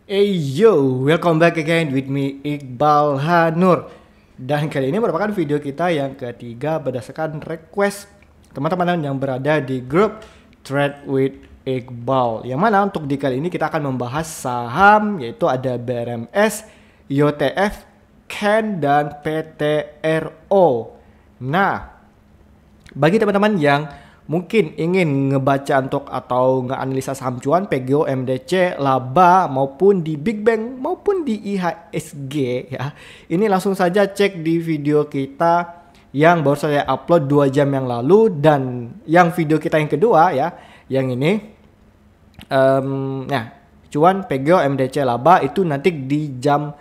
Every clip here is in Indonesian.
Hey yo, welcome back again with me Iqbal Hanur. Dan kali ini merupakan video kita yang ketiga berdasarkan request teman-teman yang berada di grup Trade with Iqbal. Yang mana untuk di kali ini kita akan membahas saham yaitu ada BRMS, YOTF, CAN, dan PTRO. Nah, bagi teman-teman yang mungkin ingin ngebaca untuk atau ngeanalisa saham cuan PGO, MDC, laba maupun di Big Bang maupun di IHSG ya. Ini langsung saja cek di video kita yang baru saya upload 2 jam yang lalu, dan yang video kita yang kedua ya, yang ini nah, cuan PGO, MDC, laba itu nanti di jam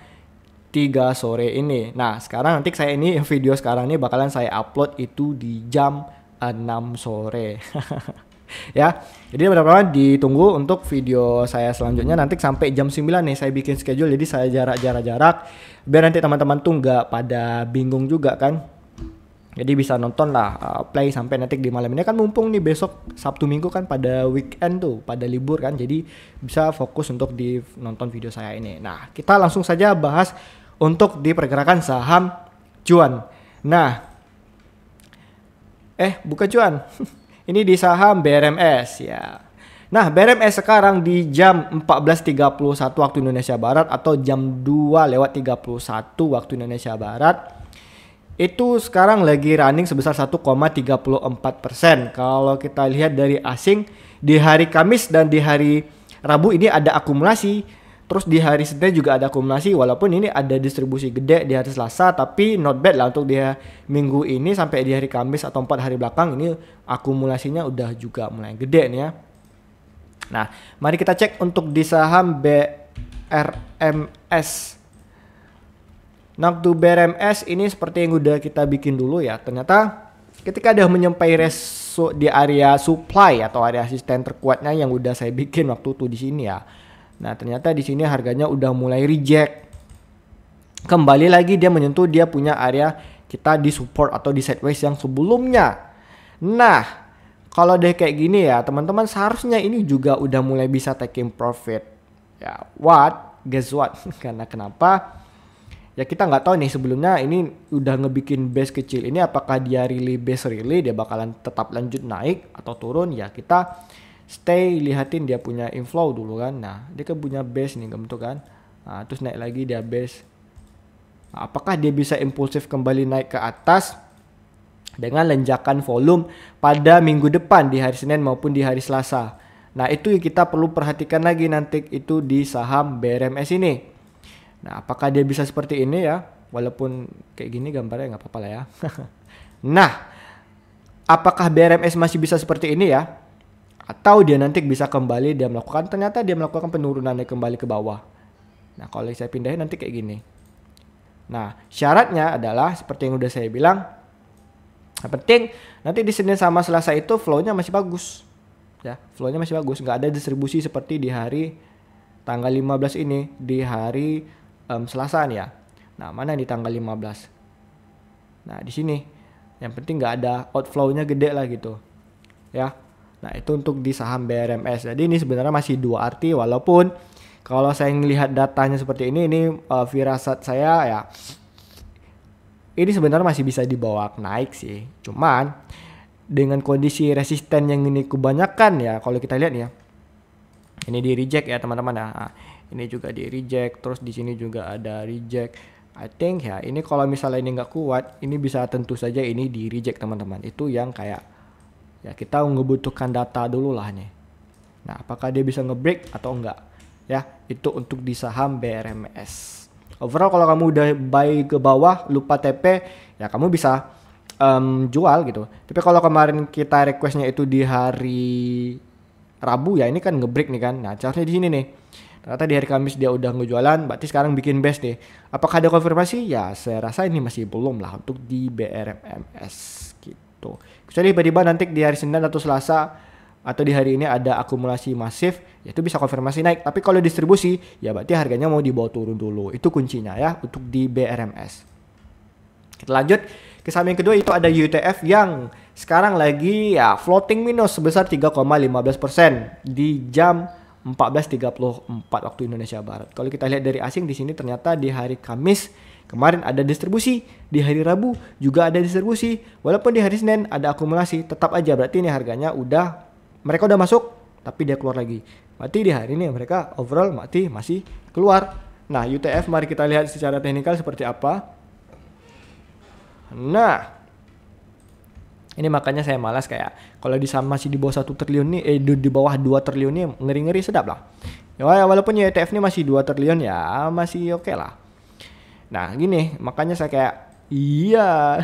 3 sore ini. Nah, sekarang nanti saya ini video sekarang ini bakalan saya upload itu di jam 6 sore. Ya, jadi benar-benar ditunggu untuk video saya selanjutnya nanti sampai jam 9 nih saya bikin schedule, jadi saya jarak biar nanti teman-teman tuh nggak pada bingung juga kan. Jadi bisa nonton lah, play sampai nanti di malam ini kan, mumpung nih besok Sabtu Minggu kan pada weekend tuh, pada libur kan, jadi bisa fokus untuk di nonton video saya ini. Nah, kita langsung saja bahas untuk di pergerakan saham cuan. Nah, bukan cuan. Ini di saham BRMS ya. Nah, BRMS sekarang di jam 14.31 waktu Indonesia Barat atau jam 2:31 waktu Indonesia Barat. Itu sekarang lagi running sebesar 1,34%. Kalau kita lihat dari asing, di hari Kamis dan di hari Rabu ini ada akumulasi. Terus di hari Senin juga ada akumulasi, walaupun ini ada distribusi gede di hari Selasa, tapi not bad lah untuk dia minggu ini sampai di hari Kamis atau 4 hari belakang ini akumulasinya udah juga mulai gede nih ya. Nah, mari kita cek untuk di saham BRMS. Nah, untuk BRMS ini seperti yang udah kita bikin dulu ya. Ternyata ketika ada menyampai reso di area supply atau area resisten terkuatnya yang udah saya bikin waktu itu di sini ya. Nah, ternyata di sini harganya udah mulai reject. Kembali lagi dia menyentuh dia punya area kita di support atau di sideways yang sebelumnya. Nah, kalau deh kayak gini ya, teman-teman seharusnya ini juga udah mulai bisa taking profit. Ya, guess what? Karena kenapa? Ya kita nggak tahu nih sebelumnya ini udah ngebikin base kecil. Ini apakah dia base dia bakalan tetap lanjut naik atau turun? Ya kita stay lihatin dia punya inflow dulu kan. Nah, dia kan punya base nih bentuk kan. Nah, terus naik lagi dia base. Nah, apakah dia bisa impulsif kembali naik ke atas dengan lenjakan volume pada minggu depan di hari Senin maupun di hari Selasa. Nah, itu yang kita perlu perhatikan lagi nanti itu di saham BRMS ini. Nah, apakah dia bisa seperti ini ya? Walaupun kayak gini gambarnya nggak apa-apa lah ya. Nah, apakah BRMS masih bisa seperti ini ya? Atau dia nanti bisa kembali ternyata dia melakukan penurunan kembali ke bawah. Nah, kalau saya pindahin nanti kayak gini. Nah, syaratnya adalah seperti yang udah saya bilang, yang penting nanti di Senin sama Selasa itu flow-nya masih bagus. Ya, flow-nya masih bagus, nggak ada distribusi seperti di hari tanggal 15 ini, di hari Selasa nih ya. Nah, mana di tanggal 15? Nah, di sini. Yang penting nggak ada outflow-nya gede lah gitu. Ya. Nah, itu untuk di saham BRMS. Jadi ini sebenarnya masih dua arti, walaupun kalau saya melihat datanya seperti ini firasat saya ya ini sebenarnya masih bisa dibawa naik sih. Cuman dengan kondisi resisten yang ini kebanyakan ya, kalau kita lihat ya. Ini di reject ya teman-teman ya. Nah, ini juga di reject, terus di sini juga ada reject. I think ya ini kalau misalnya ini nggak kuat, ini bisa tentu saja ini di reject teman-teman. Itu yang kayak ya kita ngebutuhkan data dulu lah nih. Nah, apakah dia bisa ngebreak atau enggak? Ya, itu untuk di saham BRMS. Overall kalau kamu udah buy ke bawah, lupa TP, ya kamu bisa jual gitu. Tapi kalau kemarin kita requestnya itu di hari Rabu ya, ini kan ngebreak nih kan. Nah, chartnya di sini nih. Ternyata di hari Kamis dia udah ngejualan, berarti sekarang bikin base nih. Apakah ada konfirmasi? Ya, saya rasa ini masih belum lah untuk di BRMS gitu. Kecuali tiba-tiba nanti di hari Senin atau Selasa atau di hari ini ada akumulasi masif, ya itu bisa konfirmasi naik. Tapi kalau distribusi, ya berarti harganya mau dibawa turun dulu. Itu kuncinya ya untuk di BRMS. Kita lanjut ke saham yang kedua, itu ada YOTF yang sekarang lagi ya floating minus sebesar 3,15% di jam 14.34 waktu Indonesia Barat. Kalau kita lihat dari asing di sini ternyata di hari Kamis kemarin ada distribusi, di hari Rabu juga ada distribusi, walaupun di hari Senin ada akumulasi, tetap aja berarti ini harganya mereka udah masuk tapi dia keluar lagi. Berarti di hari ini mereka overall masih keluar. Nah, UTF mari kita lihat secara teknikal seperti apa. Nah, ini makanya saya malas kayak kalau di saham masih di bawah 1 triliun nih, di bawah 2 triliun nih ngeri-ngeri sedap lah. Ya walaupun ETF ini masih 2 triliun ya masih oke lah. Nah gini, makanya saya kayak iya.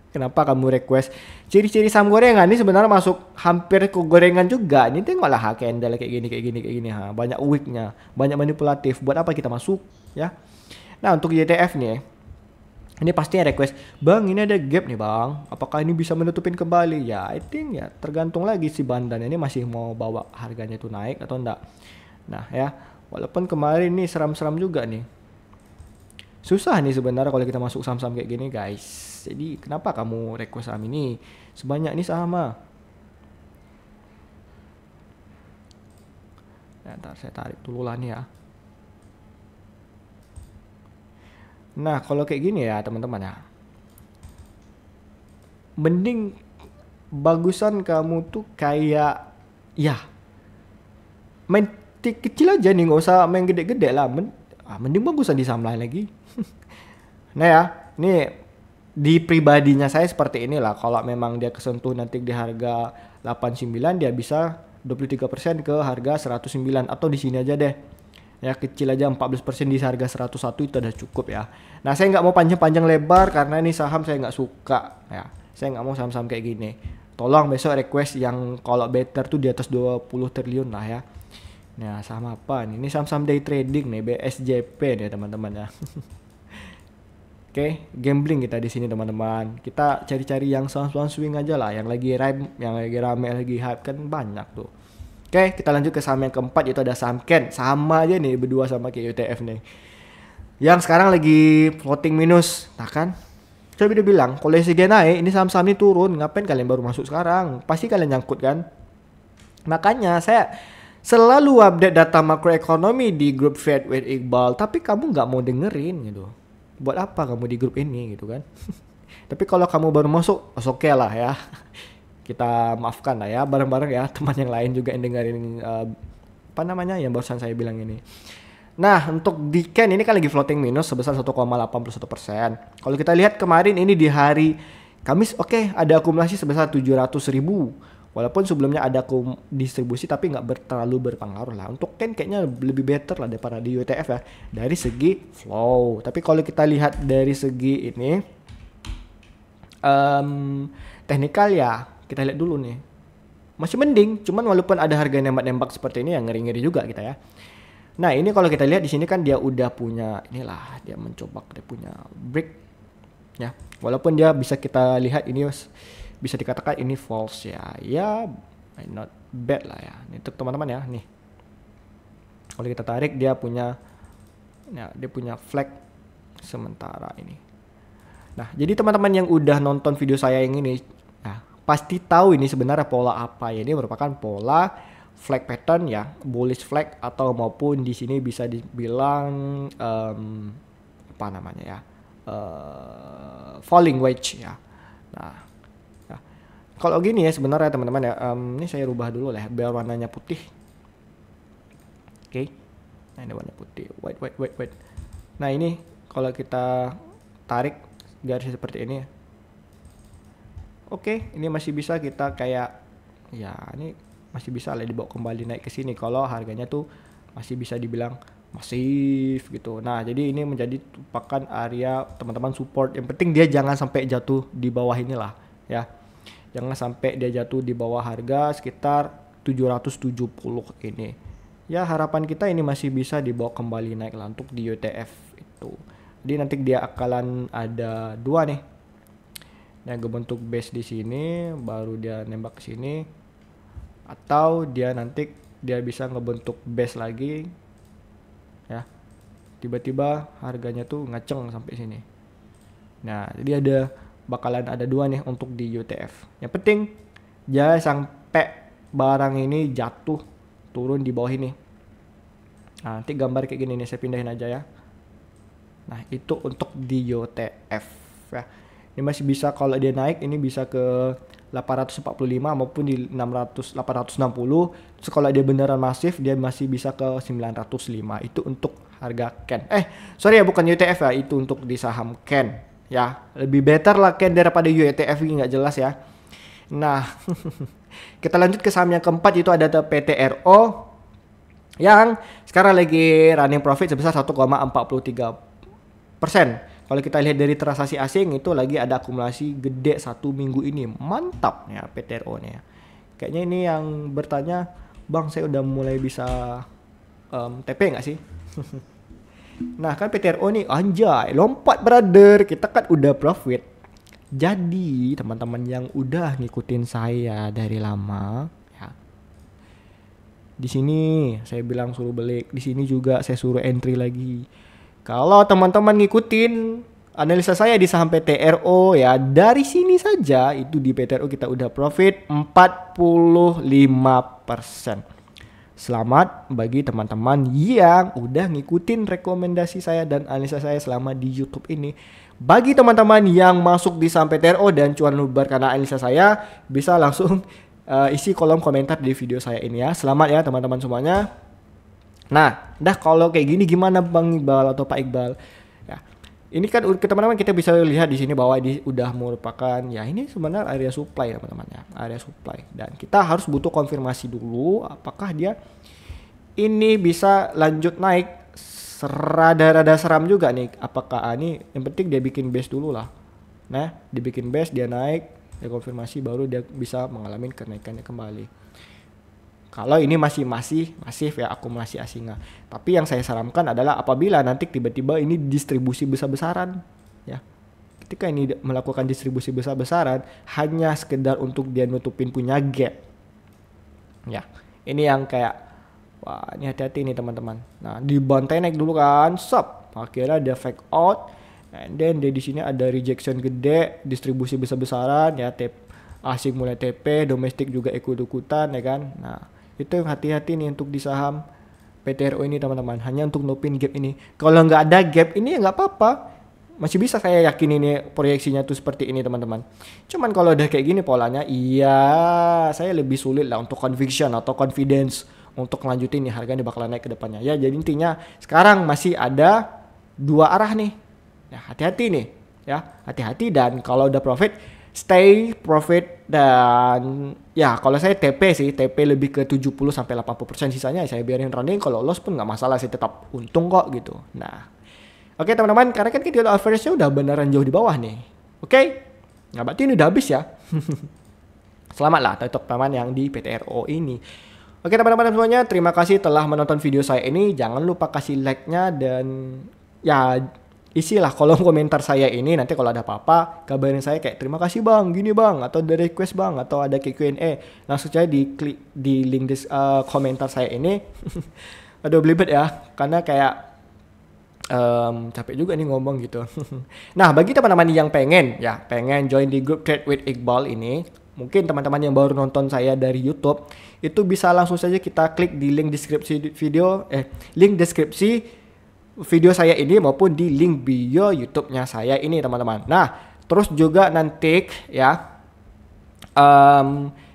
Kenapa kamu request ciri-ciri saham gorengan ini sebenarnya masuk hampir ke gorengan juga. Ini tengoklah candle kayak gini ha. Banyak weaknya, banyak manipulatif. Buat apa kita masuk ya? Nah untuk ETF nih ini pastinya request, bang ini ada gap nih bang, apakah ini bisa menutupin kembali? Ya I think ya tergantung lagi si Bandan ini masih mau bawa harganya itu naik atau enggak. Nah ya, walaupun kemarin nih seram-seram juga nih. Susah nih sebenarnya kalau kita masuk saham-saham kayak gini guys. Jadi kenapa kamu request saham ini? Sebanyak ini saham mah. Ya, ntar saya tarik dulu lah nih ya. Nah kalau kayak gini ya teman-teman ya, mending bagusan kamu tuh kayak ya main kecil aja nih, nggak usah main gede-gede lah. Mending bagusan di saham lain lagi. Nah ya, ini di pribadinya saya seperti inilah. Kalau memang dia kesentuh nanti di harga 89 dia bisa 23% ke harga 109 atau di sini aja deh. Ya kecil aja 14% di harga 101 itu udah cukup ya. Nah saya nggak mau panjang-panjang lebar karena ini saham saya nggak suka ya. Saya nggak mau saham-saham kayak gini. Tolong besok request yang kalau better tuh di atas 20 triliun lah ya. Nah saham apa nih? Ini saham-saham day trading nih, BSJP nih teman-teman ya. Oke, gambling kita di sini teman-teman. Kita cari-cari yang saham-saham swing aja lah, yang lagi rame, lagi hype kan banyak tuh. Oke, kita lanjut ke saham yang keempat, yaitu ada saham Ken. Sama aja nih berdua sama kayak UTF nih. Yang sekarang lagi floating minus. Nah kan, coba dia bilang, kalau ESG naik, ini saham-saham ini turun. Ngapain kalian baru masuk sekarang? Pasti kalian nyangkut kan? Makanya saya selalu update data makroekonomi di grup Fed with Iqbal. Tapi kamu nggak mau dengerin gitu. Buat apa kamu di grup ini gitu kan? Tapi kalau kamu baru masuk, oke lah ya. Kita maafkan lah ya bareng-bareng ya teman yang lain juga yang dengerin yang barusan saya bilang ini. Nah untuk di Ken ini kan lagi floating minus sebesar 1,81%. Kalau kita lihat kemarin ini di hari Kamis ada akumulasi sebesar 700.000. Walaupun sebelumnya ada distribusi tapi nggak terlalu berpengaruh lah. Untuk Ken kayaknya lebih better lah daripada di UTF ya dari segi flow. Tapi kalau kita lihat dari segi ini teknikal ya kita lihat dulu nih. Masih mending, cuman walaupun ada harga nembak-nembak seperti ini yang ngeri-ngeri juga kita ya. Nah, ini kalau kita lihat di sini kan dia udah punya dia mencoba dia punya break ya. Walaupun dia bisa kita lihat ini bisa dikatakan ini false ya. Ya, not bad lah ya. Ini untuk teman-teman ya, nih. Kalau kita tarik dia punya flag sementara ini. Nah, jadi teman-teman yang udah nonton video saya yang ini pasti tahu ini sebenarnya pola apa ya. Ini merupakan pola flag pattern ya, bullish flag atau maupun di sini bisa dibilang falling wedge ya. Nah, kalau gini ya sebenarnya teman-teman ya, ini saya rubah dulu lah biar warnanya putih. Oke. Nah ini warna putih, white. Nah ini kalau kita tarik garis seperti ini. Oke, ini masih bisa kita kayak ya ini masih bisa lah dibawa kembali naik ke sini kalau harganya tuh masih bisa dibilang masif gitu. Nah, jadi ini menjadi merupakan area teman-teman support. Yang penting dia jangan sampai jatuh di bawah inilah ya. Jangan sampai dia jatuh di bawah harga sekitar 770 ini. Ya, harapan kita ini masih bisa dibawa kembali naik lah untuk di UTF itu. Jadi nanti dia akan ada dua nih. Yang bentuk base di sini, baru dia nembak ke sini, atau dia nanti dia bisa ngebentuk base lagi, ya. Tiba-tiba harganya tuh ngaceng sampai sini. Nah, jadi bakalan ada dua nih untuk di UTF. Yang penting jangan sampai barang ini jatuh turun di bawah ini. Nah, nanti gambar kayak gini nih saya pindahin aja ya. Nah, itu untuk di YOTF ya. Ini masih bisa kalau dia naik ini bisa ke 845 maupun di 860. Terus kalau dia beneran masif dia masih bisa ke 905. Itu untuk harga Ken. Sorry ya, bukan YOTF ya, itu untuk di saham Ken ya. Lebih better lah Ken daripada YOTF, ini nggak jelas ya. Nah, kita lanjut ke saham yang keempat, itu ada PTRO yang sekarang lagi running profit sebesar 1,43%. Kalau kita lihat dari transaksi asing itu lagi ada akumulasi gede 1 minggu ini. Mantap ya PTRO nya. Kayaknya ini yang bertanya, Bang saya udah mulai bisa TP nggak sih? Nah kan PTRO nih anjay lompat brother, kita kan udah profit. Jadi teman-teman yang udah ngikutin saya dari lama ya, di sini saya bilang suruh beli, di sini juga saya suruh entry lagi. Kalau teman-teman ngikutin analisa saya di saham PTRO ya, dari sini saja itu di PTRO kita udah profit 45%. Selamat bagi teman-teman yang udah ngikutin rekomendasi saya dan analisa saya selama di YouTube ini. Bagi teman-teman yang masuk di saham PTRO dan cuan lubar karena analisa saya, bisa langsung isi kolom komentar di video saya ini ya. Selamat ya teman-teman semuanya. Nah, kalau kayak gini gimana Bang Iqbal atau Pak Iqbal? Ya, ini kan teman-teman kita bisa lihat di sini bahwa ini udah merupakan ya ini sebenarnya area supply teman-teman ya, area supply. Dan kita harus butuh konfirmasi dulu apakah dia ini bisa lanjut naik. Rada-rada seram juga nih, apakah ini yang penting dia bikin base dulu lah. Nah, dibikin base dia naik, dia konfirmasi baru dia bisa mengalami kenaikannya kembali. Kalau ini masih masif ya akumulasi asingnya. Tapi yang saya sarankan adalah apabila nanti tiba-tiba ini distribusi besar-besaran ya. Ketika ini melakukan distribusi besar-besaran hanya sekedar untuk dia nutupin punya gap. Ya, ini yang kayak wah ini hati-hati nih teman-teman. Nah dibantai naik dulu kan, akhirnya dia fake out, and then di sini ada rejection gede, distribusi besar-besaran ya, asing mulai TP, domestik juga ikut-ikutan ya kan. Nah itu yang hati-hati nih untuk di saham PTRO ini teman-teman, hanya untuk nutupin gap ini. Kalau nggak ada gap ini ya nggak apa-apa, masih bisa saya yakin ini proyeksinya tuh seperti ini teman-teman. Cuman kalau udah kayak gini polanya, iya saya lebih sulit lah untuk conviction atau confidence untuk lanjutin nih harganya bakalan naik ke depannya. Ya jadi intinya sekarang masih ada dua arah nih. Ya hati-hati nih. Ya hati-hati dan kalau udah profit stay profit dan ya kalau saya TP sih TP lebih ke 70-80%, sisanya saya biarin running, kalau loss pun nggak masalah sih, tetap untung kok gitu. Nah oke teman-teman, karena kan kita average-nya udah beneran jauh di bawah nih. Oke? Nah berarti ini udah habis ya. Selamat lah untuk teman yang di PTRO ini. Oke teman-teman semuanya, terima kasih telah menonton video saya ini. Jangan lupa kasih like-nya dan ya isilah kolom komentar saya ini. Nanti kalau ada apa-apa kabarin saya kayak terima kasih bang, gini bang, atau ada request bang, atau ada Q&A. Langsung aja diklik di link komentar saya ini. Aduh belibet ya, karena kayak capek juga nih ngomong gitu. Nah bagi teman-teman yang pengen join di grup Trade with Iqbal ini, mungkin teman-teman yang baru nonton saya dari YouTube itu bisa langsung saja kita klik di link deskripsi video saya ini maupun di link bio YouTube-nya saya ini teman-teman. Nah terus juga nanti ya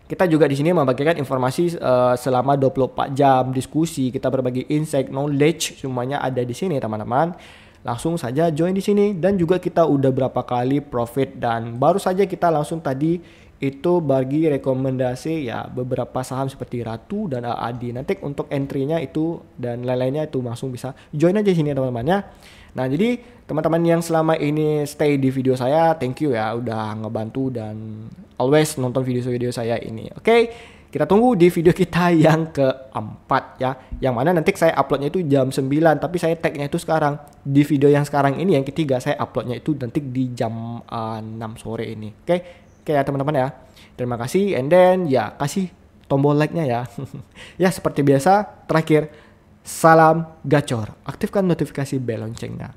kita juga di sini membagikan informasi selama 24 jam diskusi, kita berbagi insight, knowledge, semuanya ada di sini teman-teman. Langsung saja join di sini dan juga kita udah berapa kali profit dan baru saja kita langsung tadi itu bagi rekomendasi ya beberapa saham seperti Ratu dan AAD. Nanti untuk entry-nya itu dan lain-lainnya itu langsung bisa join aja di sini teman-teman ya. Nah jadi teman-teman yang selama ini stay di video saya, thank you ya udah ngebantu dan always nonton video-video saya ini. Oke, kita tunggu di video kita yang keempat ya, yang mana nanti saya uploadnya itu jam 9, tapi saya tag-nya itu sekarang. Di video yang sekarang ini yang ketiga saya uploadnya itu nanti di jam 6 sore ini. Oke ya teman-teman ya. Terima kasih and then ya kasih tombol like-nya ya. Ya seperti biasa terakhir, salam gacor. Aktifkan notifikasi bel loncengnya.